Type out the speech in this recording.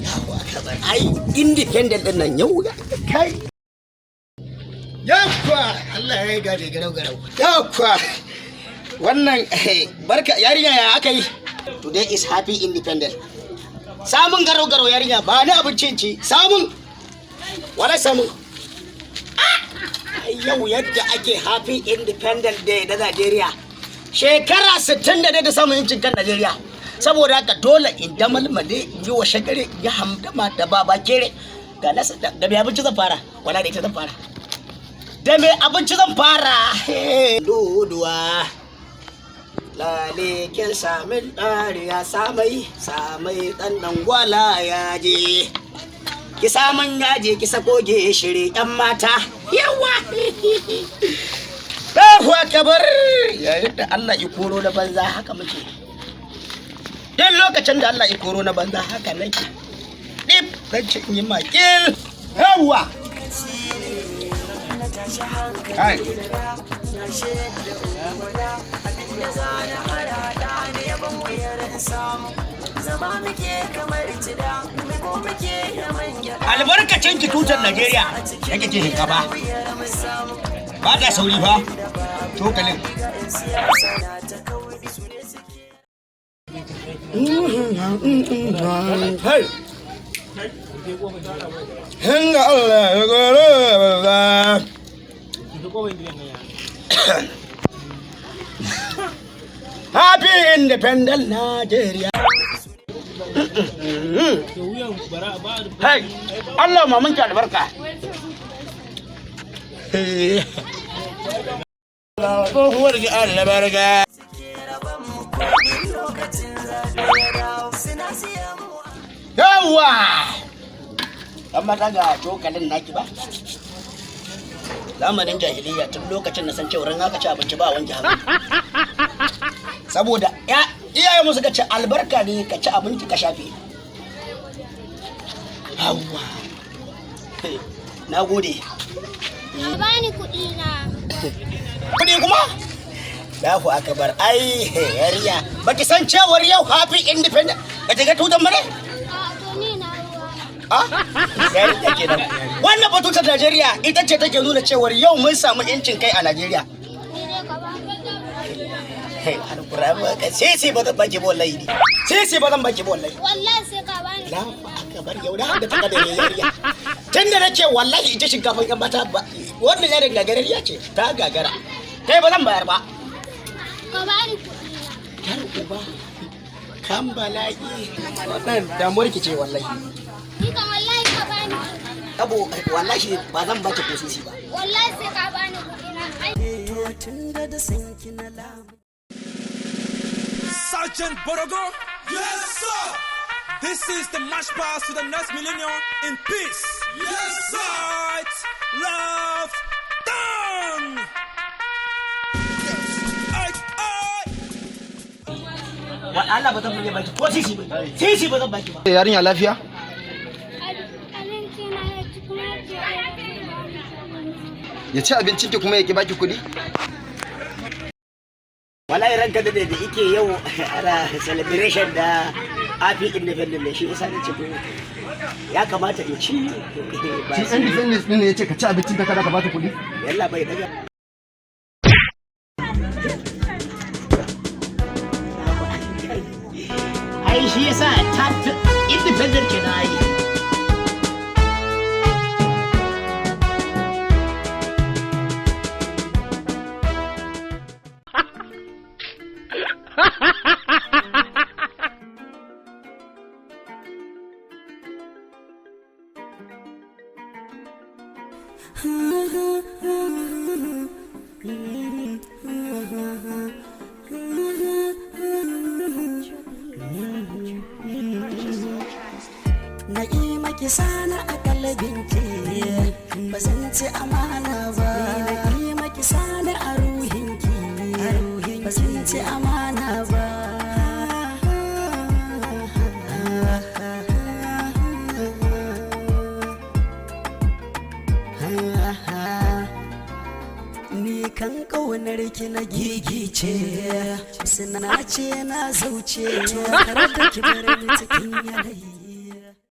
yawa kabar ai independent din nan yau kai yawa Allah ya gade garau yawa wannan barka yarinya ya aka yi today is happy independent samun garau yarinya ba ni abincin ci samun wala samun yau yadda ake happy independent day da Najeriya shekara 61 da samun yancin kan Najeriya saboda haka dole in damalmale in yi wa shagare ya hamdama da baba kere ga nasa da mai abinci zan fara wala da ita zan fara da mai abinci zan fara duduwa lale kin samin ɗariya samai ɗan gwala ya je ki samun yaje ki sakoge shiri yan mata yawa Allahu akbar yayin da Allah ya koro na banza haka muke dan lokacin da Allah ya koro na banza haka nake dip dan ci yi makil yawa ai albarkacin ki tutar Najeriya yake ce shinkafa ba da sauri fa cokalin hinga Allah ya gore happy independent Nigeria. Hey, Allah mamun ki albarka. Tsohuwar ki Allah barka. Yawa! Amma daga cokalin naki ba? Zamanin jahiliya tun lokacin na san cewa ran haka ci abinci ba wanke hannu. Saboda iyaye musu ka ci albarka ne ka ci abinci ka shafe. Hawa. Na gode. Ka bani kuɗi na. Kuɗi kuma? Allahu akbar. Ai, yariya. Baki san cewar yau happy independent. Ka je ka tudan mare? Yarinya kenan. Wannan batutar Najeriya ita ce take nuna cewar yau mun samu yancin kai a Najeriya. Sai ba zan baki wallahi ne. Sai ba zan baki wallahi. Wallahi sai ka bani. Allahu akbar yau da haka taka da yariya. Tunda nace wallahi ita shinkafan yan mata ba. Wannan yarin gagarariya ce ta gagara. Kai ba zan bayar ba. Ka bani kuɗi na. Yar uba. Kan bala'i. Wannan damuwar ki ce wallahi. Ni kan wallahi ka bani. Abu wallahi ba zan baki ko sisi ba. Wallahi sai ka bani kuɗi na. Tunda da sanki na lamu. Sergeant Borogo? Yes, sir! This is the march past to the next millennium in peace. Yes, sir! Right, left, down! Allah ba zan baki ko sisi ba. Sisi ba zan baki ba. Yarinya lafiya? Abinci na ya ci kuma Ya ci abincin ki kuma ya ki baki kuɗi? Wallahi ranka da yake yau ana celebration da happy independent shi isa ne ce ya kamata in ci ba Shi independence din ne yace ka ci abincin ka kada ka bata kuɗi? yalla bai daga ai shi yasa ta independent ke na yi Na yi maki sana a kalbinki ba zan ci amana ba. Na yi maki sana a ruhinki ba zan ci amana ba. Ni kan ƙaunar ki na gigice, suna ce na zauce, tare da ki bar ni cikin yanayi.